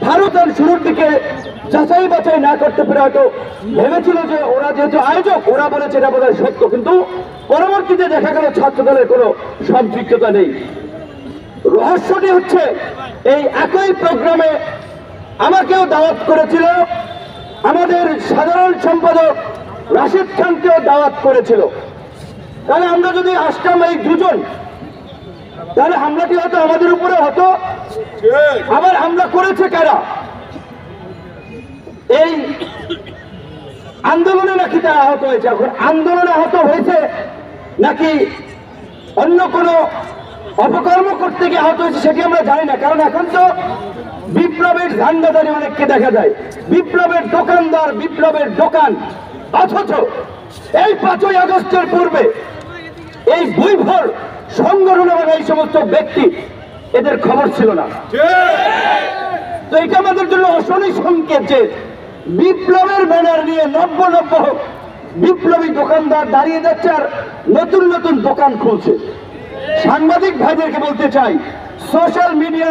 ভারত আর শুরুর দিকে যাচাই বাছাই না করতে পেরে হয়তো ভেবেছিল যে ওরা যেহেতু আয়োজক, ওরা বলেছে এটা বোধহয় সত্য, কিন্তু পরবর্তীতে দেখা গেল ছাত্রদলের কোনো সম্পৃক্ততা নেই। রহস্যটি হচ্ছে এই একই প্রোগ্রামে আমাকেও দাওয়াত করেছিল, আমাদের সাধারণ সম্পাদক রাশিদ খানকেও দাওয়াত করেছিল। তাহলে আমরা যদি আসতাম এই দুজন, তাহলে হামলাটি হয়তো আমাদের উপরে হতো। আবার হামলা করেছে কারা? এই আন্দোলনে নাকি তারা আহত হয়েছে। এখন আন্দোলনে আহত হয়েছে নাকি অন্য কোনো অপকর্ম করতে গিয়ে আহত হয়েছে সেটি আমরা জানি না, কারণ এখন তো বিপ্লবের ঝান্ডাদারি অনেককে দেখা যায়, বিপ্লবের দোকানদার, বিপ্লবের দোকান। অথচ এই 5ই আগস্টের পূর্বে এই বৈভর সংগঠন এবং এই সমস্ত ব্যক্তি, এদের খবর ছিল না। তো এটা আমাদের জন্য অশনি সংকেত যে বিপ্লবের ব্যানার নিয়ে নব্য বিপ্লবী দোকানদার দাঁড়িয়ে যাচ্ছে আর নতুন নতুন দোকান খুলছে। সাংবাদিক ভাইদেরকে বলতে চাই, সোশ্যাল মিডিয়া